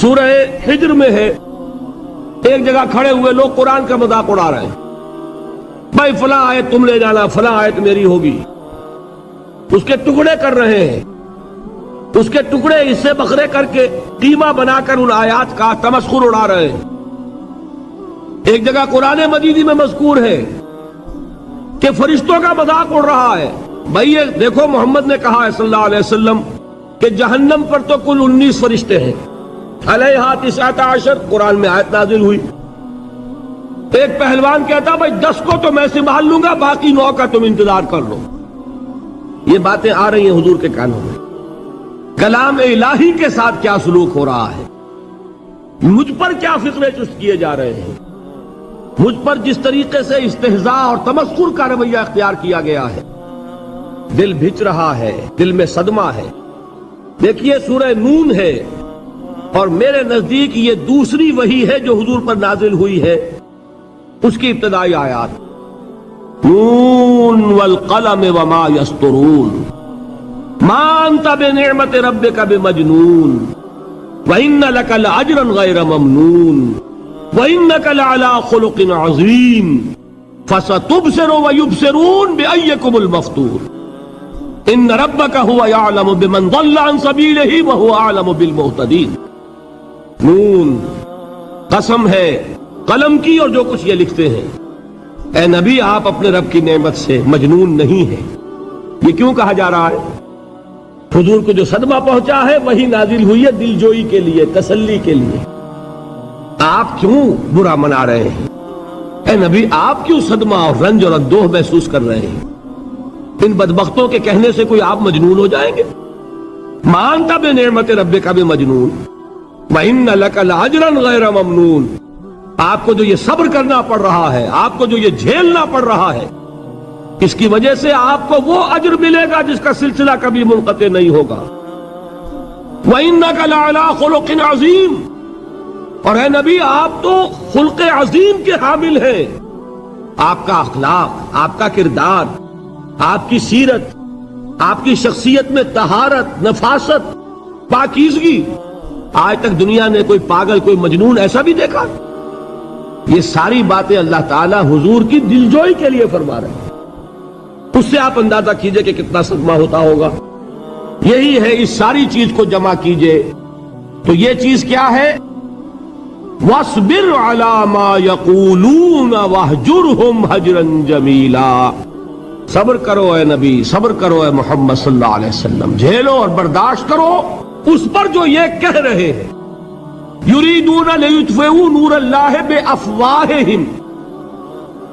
سورہ ہجر میں ہے، ایک جگہ کھڑے ہوئے لوگ قرآن کا مذاق اڑا رہے ہیں، بھائی فلاں آیت تم لے جانا، فلاں آیت میری ہوگی، اس کے ٹکڑے کر رہے ہیں، اس کے ٹکڑے حصے بکھرے کر کے قیمہ بنا کر ان آیات کا تمسخر اڑا رہے ہیں۔ ایک جگہ قرآن مجید میں مذکور ہے کہ فرشتوں کا مذاق اڑ رہا ہے، بھائی یہ دیکھو محمد نے کہا ہے صلی اللہ علیہ وسلم کہ جہنم پر تو کل 19 فرشتے ہیں، علیہا 19 قرآن میں آیت نازل ہوئی۔ ایک پہلوان کہتا بھائی 10 کو تو میں سنبھال لوں گا، باقی 9 کا تم انتظار کر لو۔ یہ باتیں آ رہی ہیں حضور کے کانوں میں، کلام الہی کے ساتھ کیا سلوک ہو رہا ہے، مجھ پر کیا فطرے چست کیے جا رہے ہیں، مجھ پر جس طریقے سے استہزاء اور تمسخر کا رویہ اختیار کیا گیا ہے، دل بھچ رہا ہے، دل میں صدمہ ہے۔ دیکھیے سورہ نون ہے، اور میرے نزدیک یہ دوسری وحی ہے جو حضور پر نازل ہوئی ہے، اس کی ابتدائی آیات، نون والقلم وما یسطرون ما انت بنعمت ربک بمجنون وان لک لاجرا غیر ممنون وانک لعلی خلق عظیم فستبصر ویبصرون بأیکم المفتون ان ربک هو یعلم بمن ضل عن سبیلہ وهو اعلم بالمہتدین۔ نون، قسم ہے قلم کی اور جو کچھ یہ لکھتے ہیں۔ اے نبی آپ اپنے رب کی نعمت سے مجنون نہیں ہیں۔ یہ کیوں کہا جا رہا ہے؟ حضور کو جو صدمہ پہنچا ہے وہی نازل ہوئی ہے دل جوئی کے لیے، تسلی کے لیے۔ آپ کیوں برا منا رہے ہیں؟ اے نبی آپ کیوں صدمہ اور رنج اور اندوہ محسوس کر رہے ہیں؟ ان بدبختوں کے کہنے سے کوئی آپ مجنون ہو جائیں گے؟ مانتا بے نعمت ربک بمجنون وَإِنَّ لَكَ لَأَجْرًا غَيْرَ مَمْنُونَ۔ آپ کو جو یہ صبر کرنا پڑ رہا ہے، آپ کو جو یہ جھیلنا پڑ رہا ہے، اس کی وجہ سے آپ کو وہ اجر ملے گا جس کا سلسلہ کبھی منقطع نہیں ہوگا۔ وَإِنَّكَ لَعَلَىٰ خُلُقٍ عَظِيمٍ، اور اے نبی آپ تو خلق عظیم کے حامل ہیں۔ آپ کا اخلاق، آپ کا کردار، آپ کی سیرت، آپ کی شخصیت میں طہارت، نفاست، پاکیزگی، آج تک دنیا نے کوئی پاگل، کوئی مجنون ایسا بھی دیکھا؟ یہ ساری باتیں اللہ تعالی حضور کی دلجوئی کے لیے فرما رہے ہیں۔ اس سے آپ اندازہ کیجئے کہ کتنا صدمہ ہوتا ہوگا۔ یہی ہے، اس ساری چیز کو جمع کیجئے تو یہ چیز کیا ہے؟ وَاصْبِرْ عَلَىٰ مَا يَقُولُونَ وَاهْجُرْهُمْ هَجْرًا جَمِيلًا۔ صبر کرو اے نبی، صبر کرو اے محمد صلی اللہ علیہ وسلم، جھیلو اور برداشت کرو اس پر جو یہ کہہ رہے ہیں۔ یریدون لیطفئوا نور اللہ بافواہہم،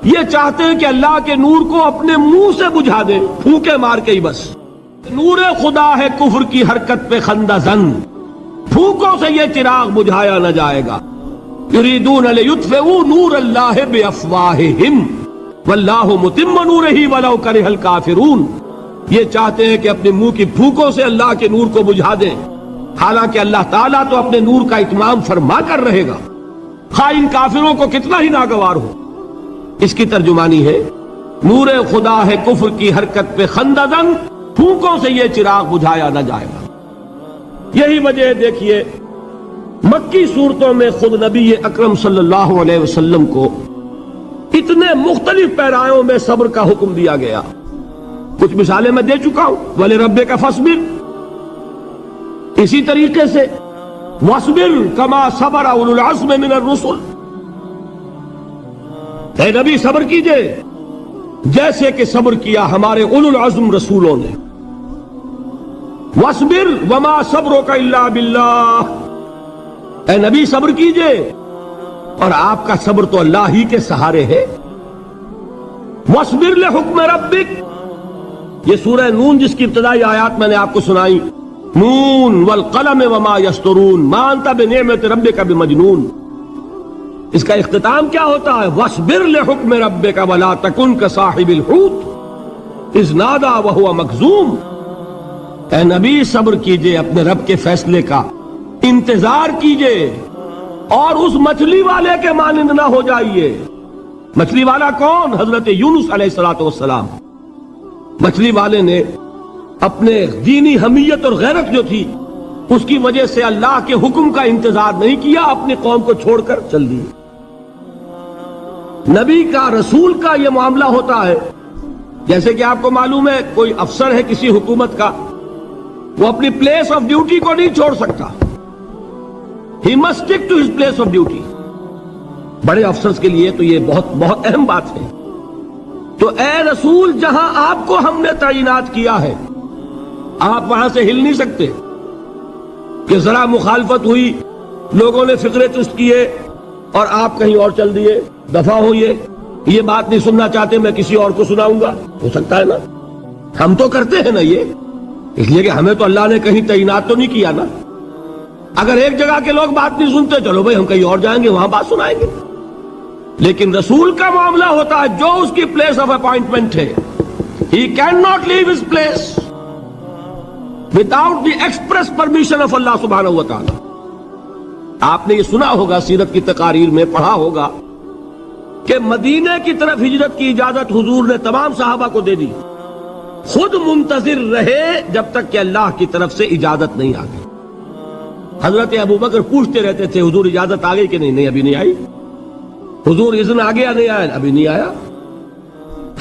یہ چاہتے ہیں کہ اللہ کے نور کو اپنے منہ سے بجھا دیں، پھونکے مار کے ہی بس۔ نور خدا ہے کفر کی حرکت پہ خندہ زن، پھونکوں سے یہ چراغ بجھایا نہ جائے گا۔ یریدون لیطفئوا نور اللہ بافواہہم واللہ متم نورہ ولو کرہ الکافرون، یہ چاہتے ہیں کہ اپنے منہ کی پھونکوں سے اللہ کے نور کو بجھا دیں، حالانکہ اللہ تعالیٰ تو اپنے نور کا اتمام فرما کر رہے گا، خواہ ان کافروں کو کتنا ہی ناگوار ہو۔ اس کی ترجمانی ہے نور خدا ہے کفر کی حرکت پہ خندہ زن، پھونکوں سے یہ چراغ بجھایا نہ جائے گا۔ یہی وجہ دیکھیے مکی صورتوں میں خود نبی اکرم صلی اللہ علیہ وسلم کو اتنے مختلف پیرایوں میں صبر کا حکم دیا گیا۔ کچھ مثالیں میں دے چکا ہوں، وَلِرَبِّكَ فَاصْبِرْ، اسی طریقے سے وَاصْبِرْ كَمَا صَبَرَ أُولُو الْعَزْمِ مِنَ الرُّسُلِ، اے نبی صبر کیجئے جیسے کہ صبر کیا ہمارے اولو العزم رسولوں نے۔ وَاصْبِرْ وَمَا صَبْرُكَ إِلَّا بِاللَّهِ، اے نبی صبر کیجئے اور آپ کا صبر تو اللہ ہی کے سہارے ہے۔ وَاصْبِرْ لِحُکْمِ رَبِّكَ، یہ سورہ نون جس کی ابتدائی آیات میں نے آپ کو سنائی، نون والقلم وما یسطرون ما انت بنعمت ربک بمجنون، اس کا اختتام کیا ہوتا ہے؟ وَاصْبِرْ لِحُکْمِ رَبِّكَ وَلَا تَكُنْ كَصَاحِبِ الْحُوتِ إِذْ نَادَىٰ وَهُوَ مَكْظُومٌ، اے نبی صبر کیجئے اپنے رب کے فیصلے کا، انتظار کیجئے اور اس مچھلی والے کے مانند نہ ہو جائیے۔ مچھلی والا کون؟ حضرت یونس علیہ السلام۔ مچھلی والے نے اپنے دینی حمیت اور غیرت جو تھی اس کی وجہ سے اللہ کے حکم کا انتظار نہیں کیا، اپنی قوم کو چھوڑ کر چل دیے۔ نبی کا، رسول کا یہ معاملہ ہوتا ہے، جیسے کہ آپ کو معلوم ہے کوئی افسر ہے کسی حکومت کا، وہ اپنی پلیس آف ڈیوٹی کو نہیں چھوڑ سکتا، he must stick to his place of duty. بڑے افسرز کے لیے تو یہ بہت بہت اہم بات ہے۔ تو اے رسول، جہاں آپ کو ہم نے تعینات کیا ہے آپ وہاں سے ہل نہیں سکتے کہ ذرا مخالفت ہوئی، لوگوں نے فقرے چست کیے اور آپ کہیں اور چل دیے، دفع ہوئیے، یہ بات نہیں سننا چاہتے میں کسی اور کو سناؤں گا، ہو سکتا ہے نا؟ ہم تو کرتے ہیں نا یہ، اس لیے کہ ہمیں تو اللہ نے کہیں تعینات تو نہیں کیا نا۔ اگر ایک جگہ کے لوگ بات نہیں سنتے، چلو بھائی ہم کہیں اور جائیں گے، وہاں بات سنائیں گے۔ لیکن رسول کا معاملہ ہوتا ہے جو اس کی پلیس آف اپوائنٹمنٹ ہے، he can not leave his place without the express permission of Allah سبحانہ و تعالی۔ آپ نے یہ سنا ہوگا، سیرت کی تقاریر میں پڑھا ہوگا کہ مدینے کی طرف ہجرت کی اجازت حضور نے تمام صحابہ کو دے دی، خود منتظر رہے جب تک کہ اللہ کی طرف سے اجازت نہیں آ گئی۔ حضرت ابوبکر پوچھتے رہتے تھے حضور اجازت آ گئی کہ نہیں؟ نہیں ابھی نہیں آئی۔ حضور اذن آ گیا؟ نہیں آیا، ابھی نہیں آیا۔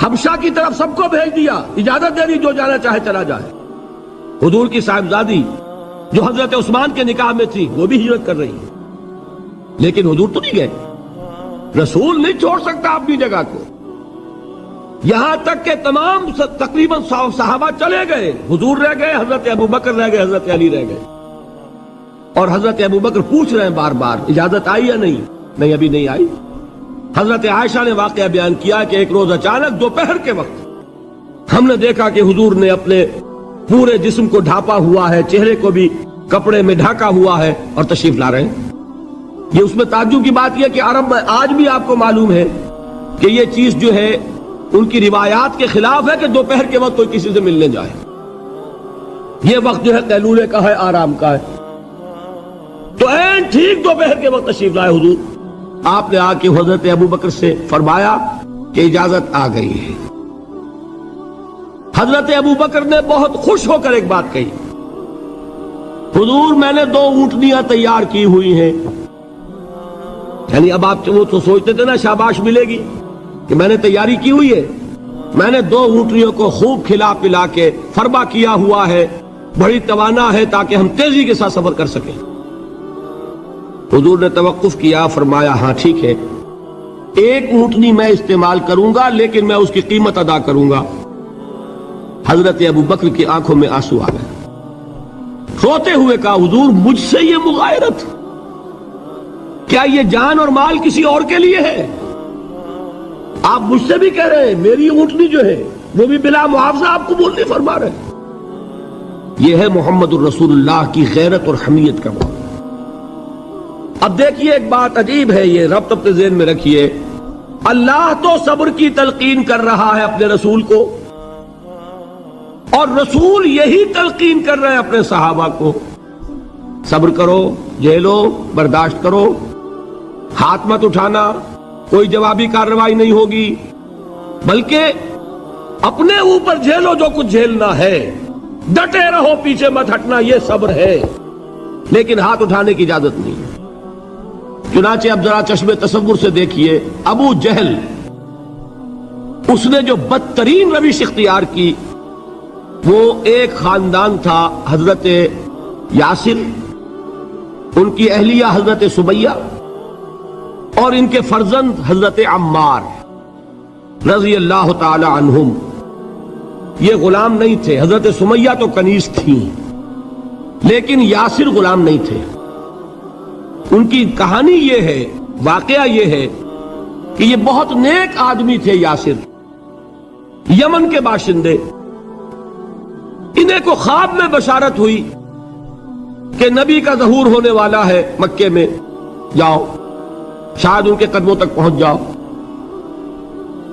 حبشہ کی طرف سب کو بھیج دیا، اجازت دے دی جو جانا چاہے چلا جائے۔ حضور کی صاحبزادی جو حضرت عثمان کے نکاح میں تھی وہ بھی ہجرت کر رہی ہے، لیکن حضور تو نہیں گئے۔ رسول نہیں چھوڑ سکتا اپنی جگہ کو، یہاں تک کہ تمام تقریباً صحابہ چلے گئے، حضور رہ گئے، حضرت ابوبکر رہ گئے، حضرت علی رہ گئے، اور حضرت ابوبکر پوچھ رہے ہیں بار بار اجازت آئی یا نہیں؟ نہیں ابھی نہیں آئی۔ حضرت عائشہ نے واقعہ بیان کیا کہ ایک روز اچانک دوپہر کے وقت ہم نے دیکھا کہ حضور نے اپنے پورے جسم کو ڈھانپا ہوا ہے، چہرے کو بھی کپڑے میں ڈھانکا ہوا ہے اور تشریف لا رہے ہیں۔ یہ اس میں تعجب کی بات یہ کہ عرب میں آج بھی آپ کو معلوم ہے کہ یہ چیز جو ہے ان کی روایات کے خلاف ہے کہ دوپہر کے وقت کوئی کسی سے ملنے جائے۔ یہ وقت جو ہے قیلولے کا ہے، آرام کا ہے۔ تو این ٹھیک دوپہر کے وقت تشریف لائے حضور، آپ نے آ کے حضرت ابوبکر سے فرمایا کہ اجازت آ گئی ہے۔ حضرت ابوبکر نے بہت خوش ہو کر ایک بات کہی، حضور میں نے 2 اونٹنیاں تیار کی ہوئی ہیں۔ یعنی اب آپ وہ تو سوچتے تھے نا شاباش ملے گی کہ میں نے تیاری کی ہوئی ہے، میں نے 2 اونٹنیوں کو خوب کھلا پلا کے فربا کیا ہوا ہے، بڑی توانا ہے تاکہ ہم تیزی کے ساتھ سفر کر سکیں۔ حضور نے توقف کیا، فرمایا ہاں ٹھیک ہے، 1 اونٹنی میں استعمال کروں گا لیکن میں اس کی قیمت ادا کروں گا۔ حضرت ابوبکر کی آنکھوں میں آنسو آ گئے، روتے ہوئے کہا حضور مجھ سے یہ مغایرت، کیا یہ جان اور مال کسی اور کے لیے ہے؟ آپ مجھ سے بھی کہہ رہے ہیں میری اونٹنی جو ہے وہ بھی بلا معاوضہ آپ قبول نہیں فرما رہے۔ یہ ہے محمد الرسول اللہ کی غیرت اور حمیت کا معاملہ۔ اب دیکھیے ایک بات عجیب ہے، یہ ربط اپنے ذہن میں رکھیے، اللہ تو صبر کی تلقین کر رہا ہے اپنے رسول کو، اور رسول یہی تلقین کر رہے ہیں اپنے صحابہ کو، صبر کرو، جھیلو، برداشت کرو، ہاتھ مت اٹھانا، کوئی جوابی کارروائی نہیں ہوگی، بلکہ اپنے اوپر جھیلو جو کچھ جھیلنا ہے، ڈٹے رہو، پیچھے مت ہٹنا، یہ صبر ہے، لیکن ہاتھ اٹھانے کی اجازت نہیں۔ چنانچہ اب ذرا چشم تصور سے دیکھیے، ابو جہل اس نے جو بدترین روش اختیار کی، وہ ایک خاندان تھا، حضرت یاسر، ان کی اہلیہ حضرت سمیہ، اور ان کے فرزند حضرت عمار رضی اللہ تعالی عنہم۔ یہ غلام نہیں تھے، حضرت سمیہ تو کنیز تھیں لیکن یاسر غلام نہیں تھے۔ ان کی کہانی یہ ہے، واقعہ یہ ہے کہ یہ بہت نیک آدمی تھے یاسر، یمن کے باشندے۔ انہیں کو خواب میں بشارت ہوئی کہ نبی کا ظہور ہونے والا ہے مکے میں، جاؤ شاید ان کے قدموں تک پہنچ جاؤ۔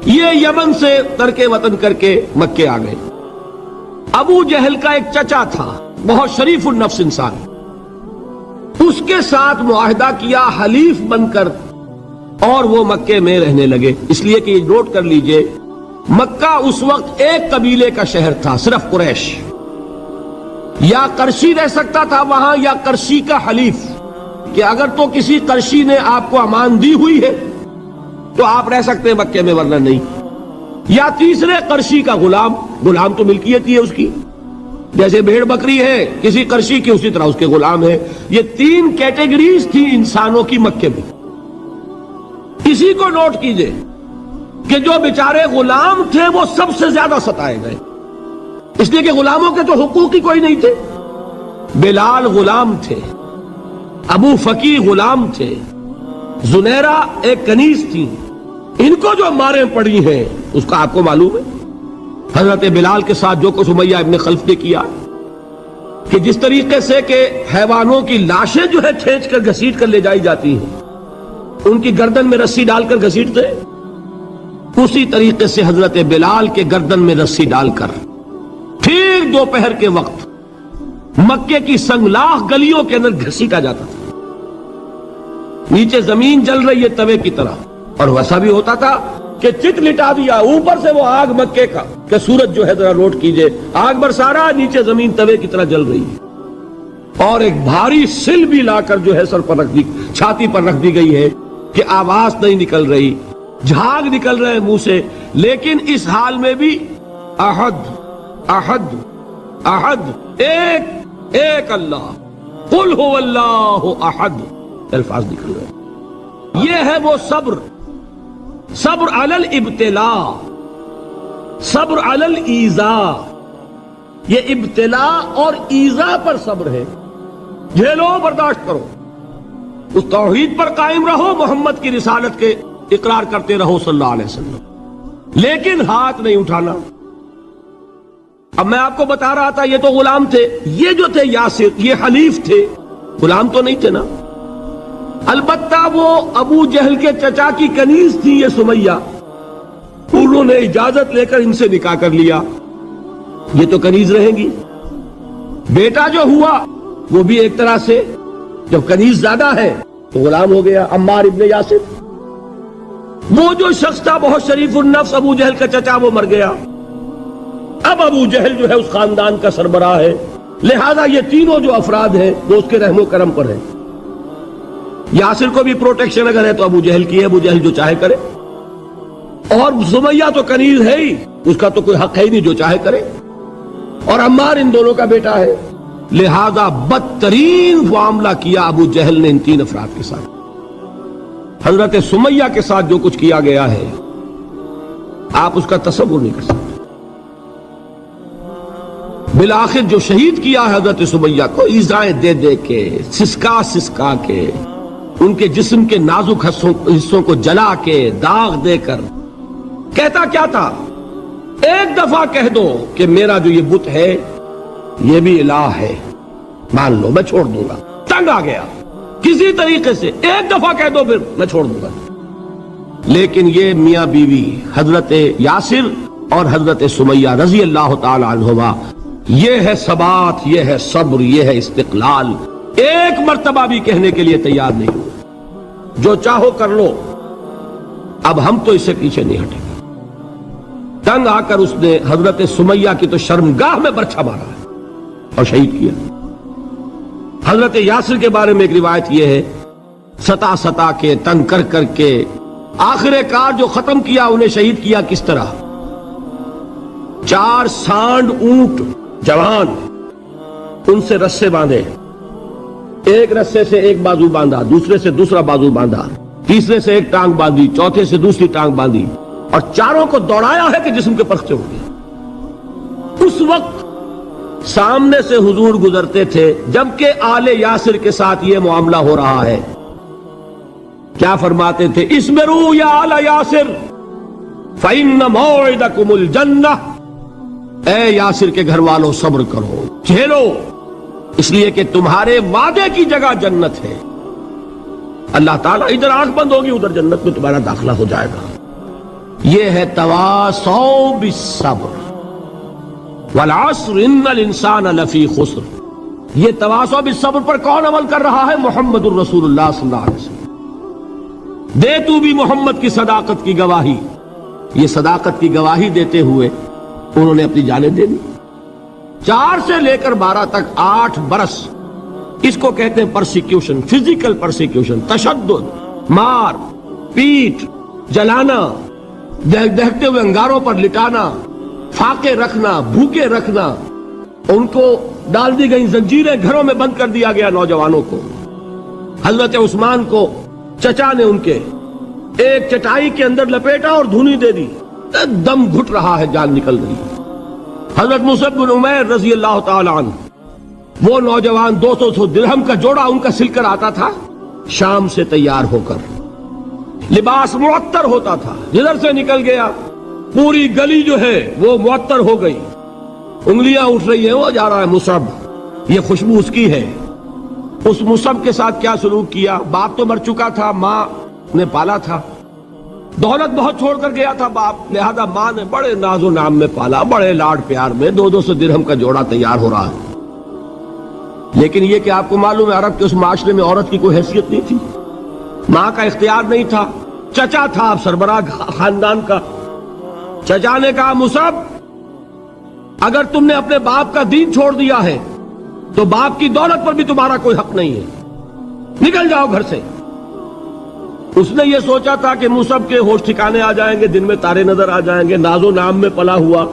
یہ یمن سے ترک وطن کر کے مکے آ گئے۔ ابو جہل کا ایک چچا تھا، بہت شریف النفس انسان، اس کے ساتھ معاہدہ کیا حلیف بن کر، اور وہ مکے میں رہنے لگے۔ اس لیے کہ یہ نوٹ کر لیجئے، مکہ اس وقت ایک قبیلے کا شہر تھا، صرف قریش۔ یا قرشی رہ سکتا تھا وہاں یا قرشی کا حلیف، کہ اگر تو کسی قرشی نے آپ کو امان دی ہوئی ہے تو آپ رہ سکتے ہیں مکے میں، ورنہ نہیں۔ یا تیسرے قرشی کا غلام، غلام تو ملکیت ہی ہے اس کی، جیسے بھیڑ بکری ہے کسی قرشی کی اسی طرح اس کے غلام ہے۔ یہ تین کیٹیگریز تھی انسانوں کی مکے میں۔ اسی کو نوٹ کیجئے کہ جو بیچارے غلام تھے وہ سب سے زیادہ ستائے گئے، اس لیے کہ غلاموں کے تو حقوق ہی کوئی نہیں تھے۔ بلال غلام تھے، ابو فقی غلام تھے، زنیرہ ایک کنیز تھی، ان کو جو ماریں پڑی ہیں اس کا آپ کو معلوم ہے۔ حضرت بلال کے ساتھ جو کچھ امیہ ابن خلف نے کیا، کہ جس طریقے سے کہ حیوانوں کی لاشیں جو ہے کھینچ کر گھسیٹ کر لے جائی جاتی ہیں، ان کی گردن میں رسی ڈال کر گھسیٹتے، اسی طریقے سے حضرت بلال کے گردن میں رسی ڈال کر پھر دوپہر کے وقت مکے کی سنگلاخ گلیوں کے اندر گھسیٹا جاتا تھا۔ نیچے زمین جل رہی ہے توے کی طرح، اور ویسا بھی ہوتا تھا کہ چت لٹا دیا، اوپر سے وہ آگ مکے کا کہ سورج جو ہے ذرا نوٹ کیجئے، آگ برسا رہا، نیچے زمین توے کی طرح جل رہی ہے، اور ایک بھاری سل بھی لا کر جو ہے سر پر رکھ دی، چھاتی پر رکھ دی گئی ہے کہ آواز نہیں نکل رہی، جھاگ نکل رہے منہ سے، لیکن اس حال میں بھی احد احد احد، ایک ایک اللہ، قل هو اللہ احد، الفاظ نکل رہے۔ یہ ہے وہ صبر، صبر علی الابتلاء، صبر علی الایذاء، یہ ابتلاء اور ایذاء پر صبر ہے۔ جھیلو، برداشت کرو، اس توحید پر قائم رہو، محمد کی رسالت کے اقرار کرتے رہو صلی اللہ علیہ وسلم، لیکن ہاتھ نہیں اٹھانا۔ اب میں آپ کو بتا رہا تھا یہ تو غلام تھے، یہ جو تھے یاسر یہ حلیف تھے، غلام تو نہیں تھے نا۔ البتہ وہ ابو جہل کے چچا کی کنیز تھی یہ سمیہ، انہوں نے اجازت لے کر ان سے نکاح کر لیا، یہ تو کنیز رہیں گی۔ بیٹا جو ہوا وہ بھی ایک طرح سے جب کنیز زیادہ ہے تو غلام ہو گیا، عمار ابن یاسر۔ وہ جو شخص تھا بہت شریف النفس ابو جہل کا چچا، وہ مر گیا، اب ابو جہل جو ہے اس خاندان کا سربراہ ہے، لہذا یہ تینوں جو افراد ہیں وہ اس کے رحم و کرم پر ہیں۔ یاسر کو بھی پروٹیکشن اگر ہے تو ابو جہل کی ہے، ابو جہل جو چاہے کرے، اور سمیہ تو کنیز ہے ہی، اس کا تو کوئی حق ہے ہی نہیں، جو چاہے کرے، اور عمار ان دونوں کا بیٹا ہے، لہذا بدترین معاملہ کیا ابو جہل نے ان تین افراد کے ساتھ۔ حضرت سمیہ کے ساتھ جو کچھ کیا گیا ہے آپ اس کا تصور نہیں کر سکتے۔ بالآخر جو شہید کیا ہے حضرت سمیہ کو، ایذائیں دے دے کے، سسکا سسکا کے، ان کے جسم کے نازک حصوں کو جلا کے، داغ دے کر، کہتا کیا تھا، ایک دفعہ کہہ دو کہ میرا جو یہ بت ہے یہ بھی الہ ہے، مان لو میں چھوڑ دوں گا۔ تنگ آ گیا، کسی طریقے سے ایک دفعہ کہہ دو پھر میں چھوڑ دوں گا۔ لیکن یہ میاں بیوی حضرت یاسر اور حضرت سمیہ رضی اللہ تعالی عنہما، یہ ہے ثبات، یہ ہے صبر، یہ ہے استقلال، ایک مرتبہ بھی کہنے کے لیے تیار نہیں ہوئے جو چاہو کر لو، اب ہم تو اس سے پیچھے نہیں ہٹیں گے۔ تنگ آ کر اس نے حضرت سمیہ کی تو شرمگاہ میں برچھا مارا ہے اور شہید کیا۔ حضرت یاسر کے بارے میں ایک روایت یہ ہے، ستا ستا کے، تنگ کر کر کے، آخر کار جو ختم کیا، انہیں شہید کیا کس طرح، 4 سانڈ اونٹ جوان، ان سے رسے باندھے، ایک رسے سے ایک بازو باندھا، دوسرے سے دوسرا بازو باندھا، تیسرے سے ایک ٹانگ باندھی، چوتھے سے دوسری ٹانگ باندھی، اور چاروں کو دوڑایا ہے کہ جسم کے پرخچے ہو گئے۔ اس وقت سامنے سے حضور گزرتے تھے جبکہ آل یاسر کے ساتھ یہ معاملہ ہو رہا ہے، کیا فرماتے تھے، اسبروا یا آل یاسر فإن موعدکم الجنہ، اے یاسر کے گھر والوں صبر کرو، جھیلو، اس لیے کہ تمہارے وعدے کی جگہ جنت ہے۔ اللہ تعالیٰ ادھر آنکھ بند ہوگی ادھر جنت میں تمہارا داخلہ ہو جائے گا۔ یہ ہے تواصوا بالصبر، والعصر ان الانسان لفی خسر۔ یہ تواصوا بالصبر پر کون عمل کر رہا ہے؟ محمد الرسول اللہ صلی اللہ علیہ وسلم۔ دے تو بھی محمد کی صداقت کی گواہی۔ یہ صداقت کی گواہی دیتے ہوئے انہوں نے اپنی جانیں دے دی۔ 4 سے لے کر 12 تک 8 برس اس کو کہتے ہیں پرسیکیوشن، فزیکل پرسیکیوشن، تشدد، مار پیٹ، جلانا، دہتے ہوئے انگاروں پر لٹانا، فاقے رکھنا، بھوکے رکھنا، ان کو ڈال دی گئی زنجیریں، گھروں میں بند کر دیا گیا نوجوانوں کو۔ حضرت عثمان کو چچا نے ان کے ایک چٹائی کے اندر لپیٹا اور دھونی دے دی، دم گھٹ رہا ہے، جان نکل رہی ہے۔ حضرت مصعب بن عمیر رضی اللہ تعالی عنہ، وہ نوجوان 200 درہم کا جوڑا ان کا سل کر آتا تھا شام سے تیار ہو کر، لباس معطر ہوتا تھا، جدھر سے نکل گیا پوری گلی جو ہے وہ معطر ہو گئی، انگلیاں اٹھ رہی ہیں، وہ جا رہا ہے مصعب، یہ خوشبو اس کی ہے۔ اس مصعب کے ساتھ کیا سلوک کیا؟ باپ تو مر چکا تھا، ماں نے پالا تھا، دولت بہت چھوڑ کر گیا تھا باپ، لہذا ماں نے بڑے ناز و نام میں پالا، بڑے لاڈ پیار میں، 200 درہم کا جوڑا تیار ہو رہا ہے۔ لیکن یہ کہ آپ کو معلوم ہے عرب کے اس معاشرے میں عورت کی کوئی حیثیت نہیں تھی، ماں کا اختیار نہیں تھا، چچا تھا آپ سربراہ خاندان کا۔ چچا نے کہا مصعب اگر تم نے اپنے باپ کا دین چھوڑ دیا ہے تو باپ کی دولت پر بھی تمہارا کوئی حق نہیں ہے، نکل جاؤ گھر سے۔ اس نے یہ سوچا تھا کہ مصعب کے ہوش ٹھکانے آ جائیں گے، دن میں تارے نظر آ جائیں گے، ناز و نام میں پلا ہوا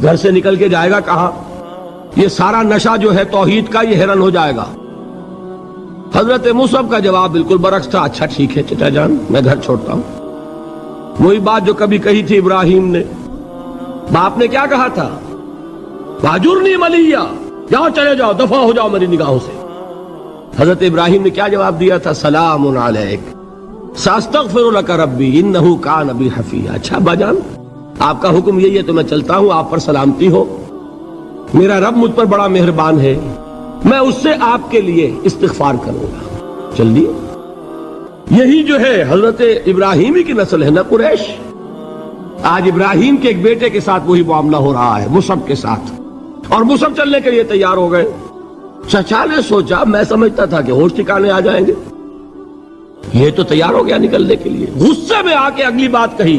گھر سے نکل کے جائے گا کہاں، یہ سارا نشہ جو ہے توحید کا یہ حیران ہو جائے گا۔ حضرت مصعب کا جواب بالکل برعکس تھا، اچھا ٹھیک ہے چچا جان، میں گھر چھوڑتا ہوں۔ وہی بات جو کبھی کہی تھی ابراہیم نے، باپ نے کیا کہا تھا؟ واجرنی ملیہ، جاؤ چلے جاؤ، دفع ہو جاؤ میری نگاہوں سے۔ حضرت ابراہیم نے کیا جواب دیا تھا؟ سلام علیک ساستغفر لک ربی انہ کان بی حفیہ۔ اچھا ابا جان، آپ کا حکم یہی ہے تو میں چلتا ہوں، آپ پر سلامتی ہو، میرا رب مجھ پر بڑا مہربان ہے، میں اس سے آپ کے لیے استغفار کروں گا، چل دیے۔ یہی جو ہے حضرت ابراہیمی کی نسل ہے نا قریش۔ آج ابراہیم کے ایک بیٹے کے ساتھ وہی معاملہ ہو رہا ہے، مصعب کے ساتھ، اور مصعب چلنے کے لیے تیار ہو گئے۔ چچا نے سوچا، میں سمجھتا تھا کہ ہوش ٹھکانے آ جائیں گے، یہ تو تیار ہو گیا نکلنے کے لیے۔ غصے میں آ کے اگلی بات کہی،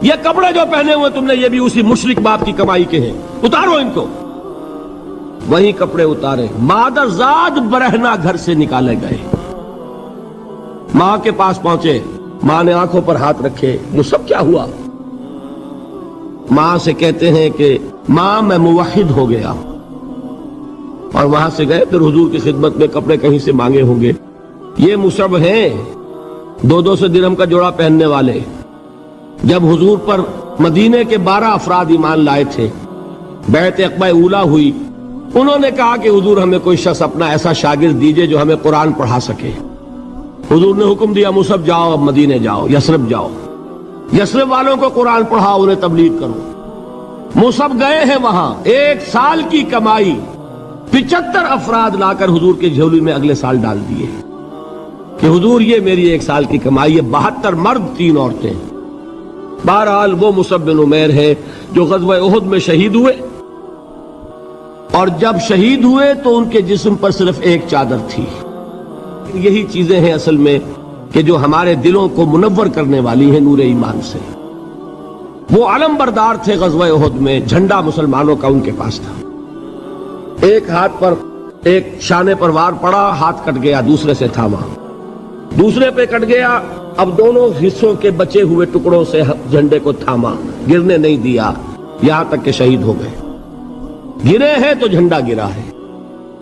یہ کپڑے جو پہنے ہوئے تم نے یہ بھی اسی مشرک باپ کی کمائی کے ہیں، اتارو ان کو۔ وہی کپڑے اتارے، مادر زاد برہنہ گھر سے نکالے گئے۔ ماں کے پاس پہنچے، ماں نے آنکھوں پر ہاتھ رکھے، وہ سب کیا ہوا؟ ماں سے کہتے ہیں کہ ماں میں موحد ہو گیا، اور وہاں سے گئے، پھر حضور کی خدمت میں کپڑے کہیں سے مانگے ہوں گے۔ یہ مصعب ہیں 200 درہم کا جوڑا پہننے والے، جب حضور پر مدینے کے 12 افراد ایمان لائے تھے، بیعت عقبہ اولیٰ ہوئی، انہوں نے کہا کہ حضور ہمیں کوئی شخص اپنا ایسا شاگرد دیجئے جو ہمیں قرآن پڑھا سکے۔ حضور نے حکم دیا مصعب جاؤ، اب مدینے جاؤ، یثرب جاؤ، یثرب والوں کو قرآن پڑھاؤ، انہیں تبلیغ کرو۔ مصعب گئے ہیں وہاں، 1 سال کی کمائی 75 افراد لا کر حضور کے جھولی میں اگلے سال ڈال دیے کہ حضور یہ میری 1 سال کی کمائی ہے، 72 مرد 3 عورتیں۔ بہرحال وہ مصعب بن عمیر ہے جو غزوہ احد میں شہید ہوئے، اور جب شہید ہوئے تو ان کے جسم پر صرف ایک چادر تھی۔ یہی چیزیں ہیں اصل میں کہ جو ہمارے دلوں کو منور کرنے والی ہیں نور ایمان سے۔ وہ علم بردار تھے غزوہ احد میں، جھنڈا مسلمانوں کا ان کے پاس تھا۔ ایک ہاتھ پر ایک شانے پر وار پڑا، ہاتھ کٹ گیا، دوسرے سے تھاما، دوسرے پہ کٹ گیا، اب دونوں حصوں کے بچے ہوئے ٹکڑوں سے جھنڈے کو تھاما، گرنے نہیں دیا، یہاں تک کہ شہید ہو گئے۔ گرے ہیں تو جھنڈا گرا ہے۔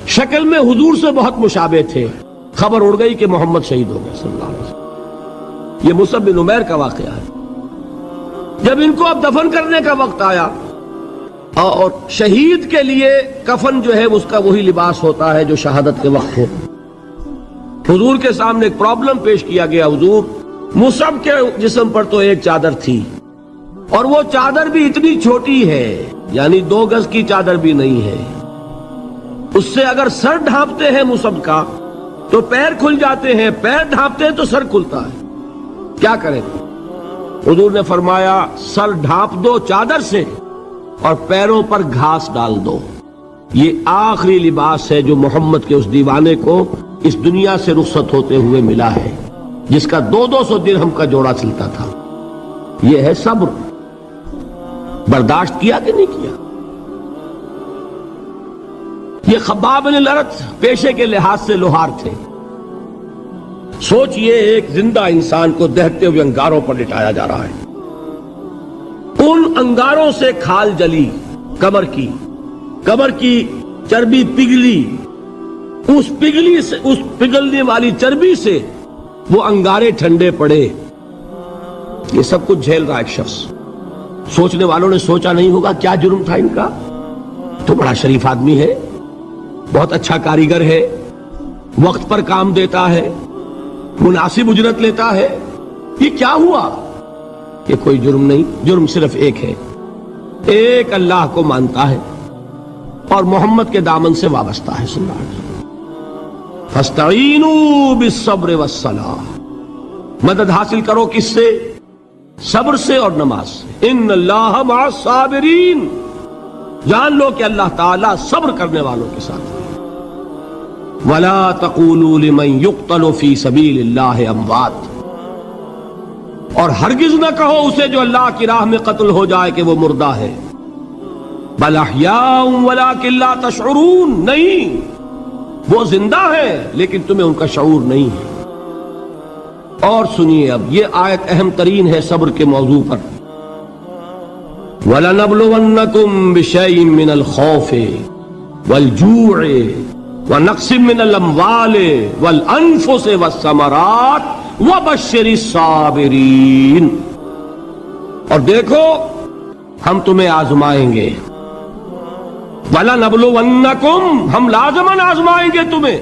شکل میں حضور سے بہت مشابہ تھے، خبر اڑ گئی کہ محمد شہید ہو گئے صلی اللہ علیہ وسلم۔ یہ مصعب بن عمیر کا واقعہ ہے۔ جب ان کو اب دفن کرنے کا وقت آیا، اور شہید کے لیے کفن جو ہے اس کا وہی لباس ہوتا ہے جو شہادت کے وقت ہو، حضور کے سامنے ایک پرابلم پیش کیا گیا۔ حضور، مصعب کے جسم پر تو ایک چادر تھی، اور وہ چادر بھی اتنی چھوٹی ہے، یعنی 2 گز کی چادر بھی نہیں ہے، اس سے اگر سر ڈھانپتے ہیں مصعب کا تو پیر کھل جاتے ہیں، پیر ڈھانپتے ہیں تو سر کھلتا ہے، کیا کریں؟ حضور نے فرمایا سر ڈھانپ دو چادر سے اور پیروں پر گھاس ڈال دو۔ یہ آخری لباس ہے جو محمد کے اس دیوانے کو اس دنیا سے رخصت ہوتے ہوئے ملا ہے، جس کا 200 درہم کا جوڑا چلتا تھا۔ یہ ہے صبر۔ برداشت کیا کہ نہیں کیا؟ یہ خباب بن الارت پیشے کے لحاظ سے لوہار تھے. سوچئے ایک زندہ انسان کو دہتے ہوئے انگاروں پر لٹایا جا رہا ہے. ان انگاروں سے کھال جلی کمر کی چربی پگھلی. اس پگھلنے والی چربی سے وہ انگارے ٹھنڈے پڑے. یہ سب کچھ جھیل رہا ایک شخص. سوچنے والوں نے سوچا نہیں ہوگا کیا جرم تھا ان کا. تو بڑا شریف آدمی ہے, بہت اچھا کاریگر ہے, وقت پر کام دیتا ہے, مناسب اجرت لیتا ہے. یہ کیا ہوا؟ یہ کوئی جرم نہیں. جرم صرف ایک ہے, ایک اللہ کو مانتا ہے اور محمد کے دامن سے وابستہ ہے صلی اللہ علیہ وسلم. فاستعینوا بالصبر والصلاۃ. مدد حاصل کرو کس سے؟ صبر سے اور نماز سے. ان اللہ مع الصابرین. جان لو کہ اللہ تعالیٰ صبر کرنے والوں کے ساتھ ہے. ولا تقولوا لمن يقتل في سبيل الله اموات. اور ہرگز نہ کہو اسے جو اللہ کی راہ میں قتل ہو جائے کہ وہ مردہ ہے. بل احیاء ولکن لا تشعرون. نہیں, وہ زندہ ہے لیکن تمہیں ان کا شعور نہیں ہے. اور سنیے اب یہ آیت اہم ترین ہے صبر کے موضوع پر. وَلَنَبْلُوَنَّكُمْ بِشَيْءٍ مِّنَ الْخَوْفِ وَالْجُوعِ وَنَقْصٍ مِّنَ الْأَمْوَالِ وَالْأَنفُسِ وَالثَّمَرَاتِ وَبَشِّرِ الصَّابِرِينَ. اور دیکھو ہم تمہیں آزمائیں گے. وَلَنَبْلُوَنَّكُمْ, ہم لازماً آزمائیں گے تمہیں.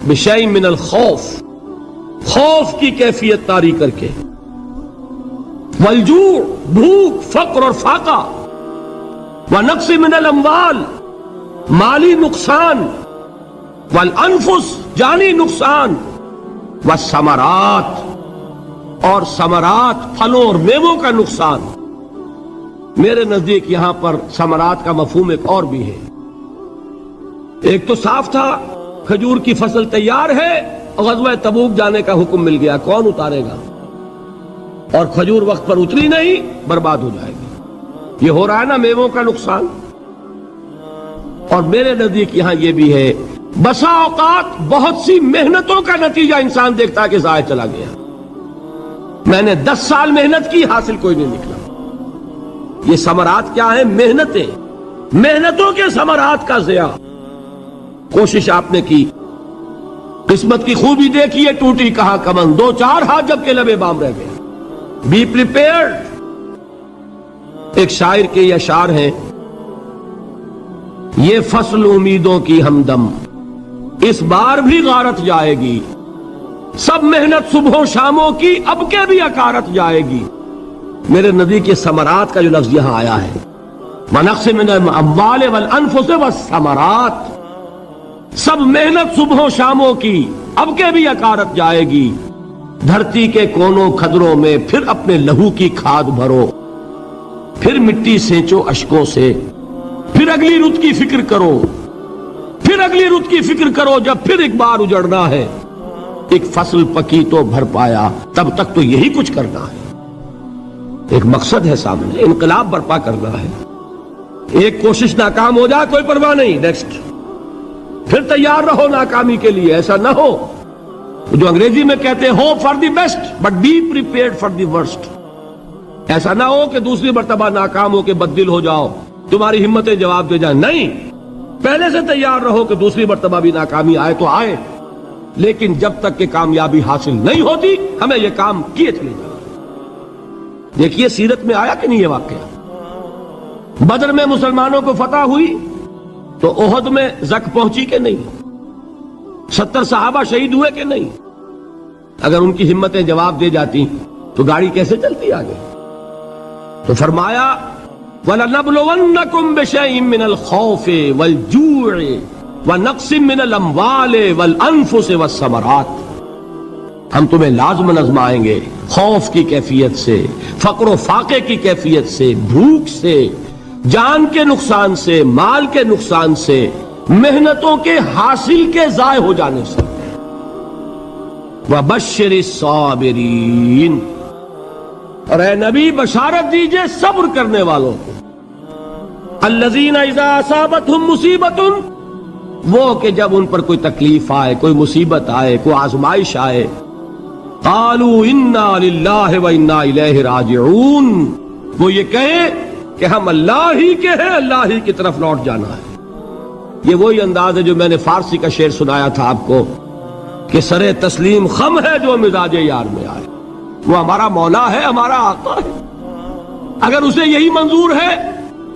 بِشَيْءٍ مِّنَ الْخَوْفِ, خوف کی کیفیت طاری کر کے. والجوع, بھوک, فقر اور فاقہ. ونقص من الاموال, مالی نقصان. والانفس, جانی نقصان. والثمرات, اور ثمرات, پھلوں اور میووں کا نقصان. میرے نزدیک یہاں پر ثمرات کا مفہوم ایک اور بھی ہے. ایک تو صاف تھا کھجور کی فصل تیار ہے, غزوہ تبوک جانے کا حکم مل گیا, کون اتارے گا؟ اور کھجور وقت پر اتری نہیں, برباد ہو جائے گی. یہ ہو رہا ہے نا میووں کا نقصان. اور میرے نزدیک یہاں یہ بھی ہے, بسا اوقات بہت سی محنتوں کا نتیجہ انسان دیکھتا ہے کہ ضائع چلا گیا. میں نے 10 سال محنت کی, حاصل کوئی نہیں نکلا. یہ ثمرات کیا ہیں؟ محنتیں, محنتوں کے ثمرات کا ضیاع. کوشش آپ نے کی, قسمت کی خوبی دیکھی ہے, ٹوٹی کہاں کمن. 2-4 ہاتھ جب کے لبے بام رہ گئے. Be prepared. ایک شاعر کے یہ اشعار ہیں, یہ فصل امیدوں کی ہمدم اس بار بھی غارت جائے گی. سب محنت صبحوں شاموں کی اب کے بھی اکارت جائے گی. میرے نزدیک یہ ثمرات کا جو لفظ یہاں آیا ہے, وَنَقْصٍ مِّنَ الْأَمْوَالِ وَالْأَنفُسِ وَالثَّمَرَاتِ, سب محنت صبحوں شاموں کی اب کے بھی اکارت جائے گی. دھرتی کے کونوں کھدروں میں پھر اپنے لہو کی کھاد بھرو, پھر مٹی سینچو اشکوں سے, پھر اگلی رت کی فکر کرو, پھر اگلی رت کی فکر کرو جب پھر ایک بار اجڑنا ہے. ایک فصل پکی تو بھر پایا, تب تک تو یہی کچھ کرنا ہے. ایک مقصد ہے سامنے, انقلاب برپا کرنا ہے. ایک کوشش ناکام ہو جائے کوئی پرواہ نہیں, نیکسٹ. پھر تیار رہو ناکامی کے لیے. ایسا نہ ہو جو انگریزی میں کہتے ہیں hope for the best but be prepared for the worst. ایسا نہ ہو کہ دوسری مرتبہ ناکام ہو کے بددل ہو جاؤ, تمہاری ہمتیں جواب دے جائیں. نہیں, پہلے سے تیار رہو کہ دوسری مرتبہ بھی ناکامی آئے تو آئے, لیکن جب تک کہ کامیابی حاصل نہیں ہوتی ہمیں یہ کام کیے چلے جانا. دیکھیے سیرت میں آیا کہ نہیں یہ واقعہ. بدر میں مسلمانوں کو فتح ہوئی تو احد میں زک پہنچی کہ نہیں؟ 70 صحابہ شہید ہوئے کہ نہیں؟ اگر ان کی ہمتیں جواب دے جاتی تو گاڑی کیسے چلتی آگے؟ تو فرمایا وَلَنَبْلُوَنَّكُمْ بِشَيْءٍ مِّنَ الْخَوْفِ وَالْجُوعِ وَنَقْصٍ مِّنَ الْأَمْوَالِ وَالْأَنفُسِ وَالثَّمَرَاتِ. ہم تمہیں لازماً آزمائیں گے, خوف کی کیفیت سے, فقر و فاقے کی کیفیت سے, بھوک سے, جان کے نقصان سے, مال کے نقصان سے, محنتوں کے حاصل کے ضائع ہو جانے سے. وَبَشِّرِ الصَّابِرِينَ, اور اے نبی بشارت دیجئے صبر کرنے والوں کو. الَّذِينَ إِذَا أَصَابَتْهُمْ مُصِيبَةٌ وہ کہ جب ان پر کوئی تکلیف آئے، کوئی مصیبت آئے، کوئی آزمائش آئے، قالوا انا للہ و انا الیہ راجعون، وہ یہ کہیں کہ ہم اللہ ہی کے ہیں، اللہ ہی کی طرف لوٹ جانا ہے۔ یہ وہی انداز ہے جو میں نے فارسی کا شعر سنایا تھا آپ کو کہ سرے تسلیم خم ہے جو مزاج یار میں آئے۔ وہ ہمارا مولا ہے، ہمارا آقا ہے، اگر اسے یہی منظور ہے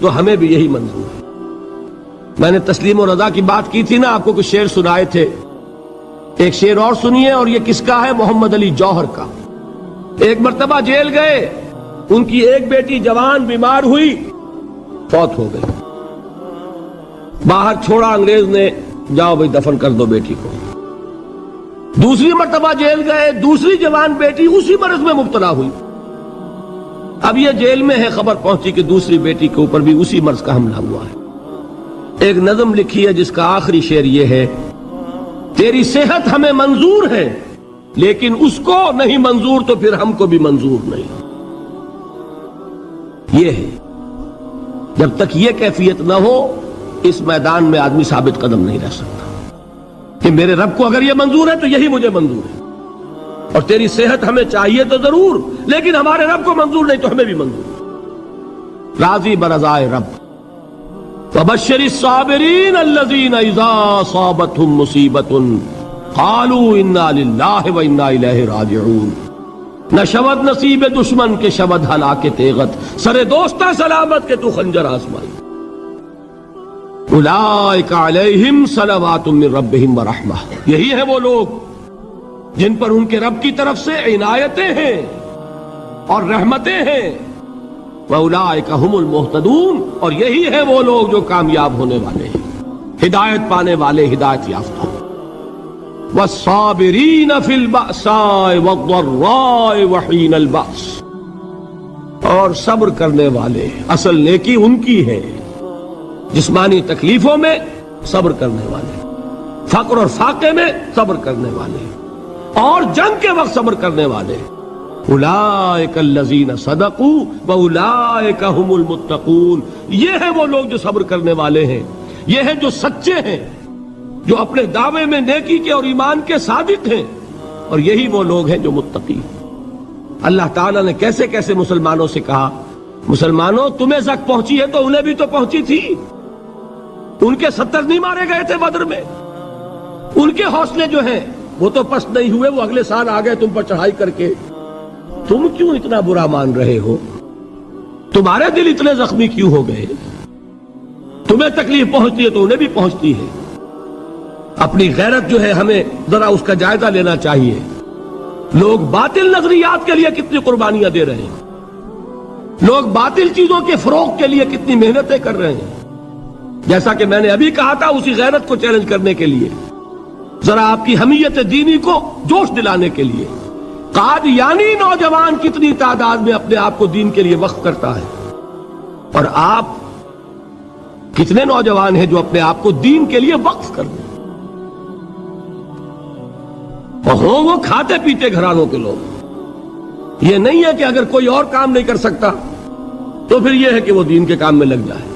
تو ہمیں بھی یہی منظور ہے۔ میں نے تسلیم و رضا کی بات کی تھی نا، آپ کو کچھ شعر سنائے تھے، ایک شعر اور سنیے، اور یہ کس کا ہے؟ محمد علی جوہر کا۔ ایک مرتبہ جیل گئے، ان کی ایک بیٹی جوان بیمار ہوئی، فوت ہو گئی، باہر چھوڑا انگریز نے، جاؤ بھائی دفن کر دو بیٹی کو۔ دوسری مرتبہ جیل گئے، دوسری جوان بیٹی اسی مرض میں مبتلا ہوئی۔ اب یہ جیل میں ہے، خبر پہنچی کہ دوسری بیٹی کے اوپر بھی اسی مرض کا حملہ ہوا ہے۔ ایک نظم لکھی ہے جس کا آخری شعر یہ ہے، تیری صحت ہمیں منظور ہے لیکن اس کو نہیں منظور تو پھر ہم کو بھی منظور نہیں۔ یہ ہے، جب تک یہ کیفیت نہ ہو اس میدان میں آدمی ثابت قدم نہیں رہ سکتا کہ میرے رب کو اگر یہ منظور ہے تو یہی مجھے منظور ہے، اور تیری صحت ہمیں چاہیے تو ضرور، لیکن ہمارے رب کو منظور نہیں تو ہمیں بھی منظور۔ راضی برضائے رب، وبشر الصابرین الذین اذا اصابتهم مصیبۃ قالوا انا للہ و انا الیہ راجعون۔ نہ شود نصیب دشمن کے شود ہلاک تیغت، سر دوستہ سلامت کے تو خنجر آزمائی۔ اولئک علیہم صلوات من ربہم ورحمہ، یہی ہے وہ لوگ جن پر ان کے رب کی طرف سے عنایتیں ہیں اور رحمتیں ہیں۔ وَأُولَٰئِكَ هُمُ الْمُهْتَدُونَ، اور یہی ہے وہ لوگ جو کامیاب ہونے والے ہیں، ہدایت پانے والے، ہدایت یافتہ۔ وَالصَّابِرِينَ فِي الْبَأْسَاءِ وَالضَّرَّاءِ وَحِينَ الْبَأْسِ، اور صبر کرنے والے، اصل نیکی ان کی ہے، جسمانی تکلیفوں میں صبر کرنے والے، فقر اور فاقے میں صبر کرنے والے، اور جنگ کے وقت صبر کرنے والے۔ اولئک الذین صدقوا واولئک هم المتقون، یہ ہے وہ لوگ جو صبر کرنے والے ہیں، یہ ہے جو سچے ہیں، جو اپنے دعوے میں نیکی کے اور ایمان کے صادق ہیں، اور یہی وہ لوگ ہیں جو متقی۔ اللہ تعالیٰ نے کیسے کیسے مسلمانوں سے کہا، مسلمانوں تمہیں زک پہنچی ہے تو انہیں بھی تو پہنچی تھی، ان کے 70 نہیں مارے گئے تھے بدر میں، ان کے حوصلے جو ہیں وہ تو پست نہیں ہوئے، وہ اگلے سال آ گئے تم پر چڑھائی کر کے۔ تم کیوں اتنا برا مان رہے ہو؟ تمہارے دل اتنے زخمی کیوں ہو گئے؟ تمہیں تکلیف پہنچتی ہے تو انہیں بھی پہنچتی ہے۔ اپنی غیرت جو ہے ہمیں ذرا اس کا جائزہ لینا چاہیے۔ لوگ باطل نظریات کے لیے کتنی قربانیاں دے رہے ہیں، لوگ باطل چیزوں کے فروغ کے لیے کتنی محنتیں کر رہے ہیں۔ جیسا کہ میں نے ابھی کہا تھا، اسی غیرت کو چیلنج کرنے کے لیے، ذرا آپ کی حمیت دینی کو جوش دلانے کے لیے، قادیانی نوجوان کتنی تعداد میں اپنے آپ کو دین کے لیے وقف کرتا ہے، اور آپ کتنے نوجوان ہیں جو اپنے آپ کو دین کے لیے وقف کر دیں، اور ہوں وہ کھاتے پیتے گھرانوں کے لوگ۔ یہ نہیں ہے کہ اگر کوئی اور کام نہیں کر سکتا تو پھر یہ ہے کہ وہ دین کے کام میں لگ جائے۔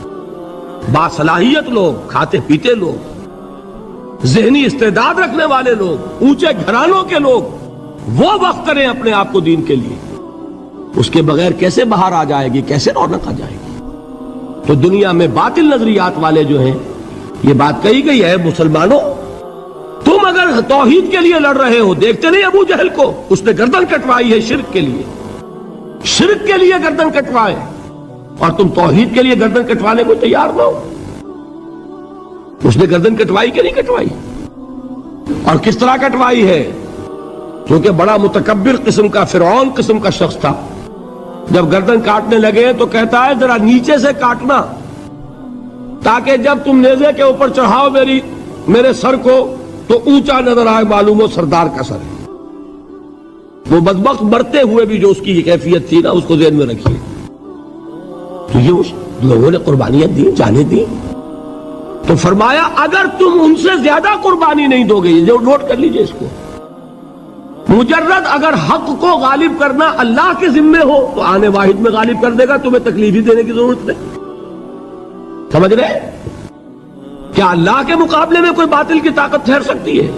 باصلاحیت لوگ، کھاتے پیتے لوگ، ذہنی استعداد رکھنے والے لوگ، اونچے گھرانوں کے لوگ، وہ وقف کریں اپنے آپ کو دین کے لیے۔ اس کے بغیر کیسے باہر آ جائے گی، کیسے رونق آ جائے گی؟ تو دنیا میں باطل نظریات والے جو ہیں، یہ بات کہی گئی ہے، مسلمانوں تم اگر توحید کے لیے لڑ رہے ہو، دیکھتے نہیں ابو جہل کو، اس نے گردن کٹوائی ہے شرک کے لیے، شرک کے لیے گردن کٹوائے، اور تم توحید کے لیے گردن کٹوانے کو تیار نہ ہو۔ اس نے گردن کٹوائی کہ نہیں کٹوائی؟ اور کس طرح کٹوائی ہے؟ کیونکہ بڑا متکبر قسم کا، فرعون قسم کا شخص تھا، جب گردن کاٹنے لگے تو کہتا ہے ذرا نیچے سے کاٹنا، تاکہ جب تم نیزے کے اوپر چڑھاؤ میرے سر کو تو اونچا نظر آئے، معلوم ہو سردار کا سر ہے۔ وہ بدبخت مرتے ہوئے بھی جو اس کی کیفیت تھی نا، اس کو ذہن میں رکھیے۔ تو یہ اس لوگوں نے قربانیاں دی، جانیں دی، تو فرمایا اگر تم ان سے زیادہ قربانی نہیں دو گے، جو نوٹ کر لیجئے اس کو، مجرد اگر حق کو غالب کرنا اللہ کے ذمے ہو تو آنے واحد میں غالب کر دے گا، تمہیں تکلیف ہی دینے کی ضرورت نہیں۔ سمجھ رہے؟ کیا اللہ کے مقابلے میں کوئی باطل کی طاقت ٹھہر سکتی ہے؟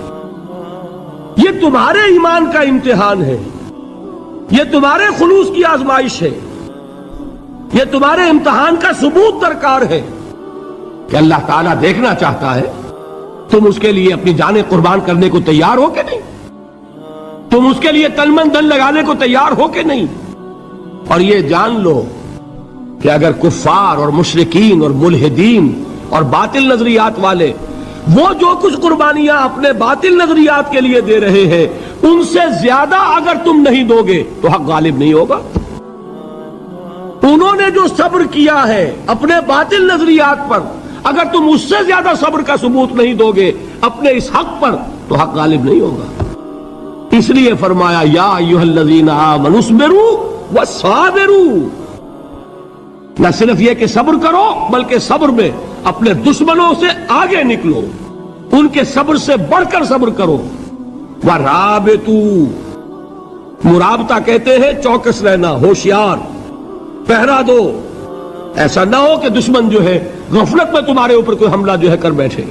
یہ تمہارے ایمان کا امتحان ہے، یہ تمہارے خلوص کی آزمائش ہے، یہ تمہارے امتحان کا ثبوت درکار ہے کہ اللہ تعالیٰ دیکھنا چاہتا ہے تم اس کے لیے اپنی جانیں قربان کرنے کو تیار ہو کہ نہیں، تم اس کے لیے تن من دھن لگانے کو تیار ہو کہ نہیں۔ اور یہ جان لو کہ اگر کفار اور مشرکین اور ملحدین اور باطل نظریات والے وہ جو کچھ قربانیاں اپنے باطل نظریات کے لیے دے رہے ہیں ان سے زیادہ اگر تم نہیں دو گے تو حق غالب نہیں ہوگا۔ انہوں نے جو صبر کیا ہے اپنے باطل نظریات پر، اگر تم اس سے زیادہ صبر کا ثبوت نہیں دو گے اپنے اس حق پر تو حق غالب نہیں ہوگا۔ اس لیے فرمایا یا ایھا الذین آمنوا اصبروا وصابروا، نہ صرف یہ کہ صبر کرو بلکہ صبر میں اپنے دشمنوں سے آگے نکلو، ان کے صبر سے بڑھ کر صبر کرو۔ ورابطوا، مرابطہ کہتے ہیں چوکس رہنا، ہوشیار، پہرا دو، ایسا نہ ہو کہ دشمن جو ہے غفلت میں تمہارے اوپر کوئی حملہ جو ہے کر بیٹھے۔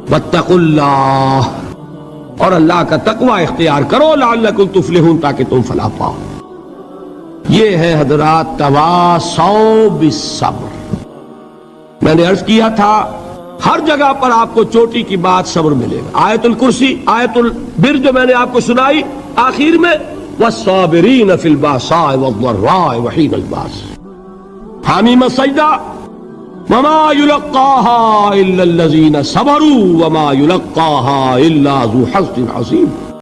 واتقوا اللہ، اور اللہ کا تقوی اختیار کرو، لعلکم تفلحون، تاکہ تم فلاح پاؤ۔ یہ ہے حضرات تواصوا بالصبر۔ میں نے عرض کیا تھا ہر جگہ پر آپ کو چوٹی کی بات صبر ملے گا۔ آیت الکرسی، آیت البر جو میں نے آپ کو سنائی آخر میں، والصابرین فی الباساء والضراء وحین الباس، حامیم السجدہ، وما یلقاها الا الذین صبروا وما یلقاها الا ذو حظ عظیم۔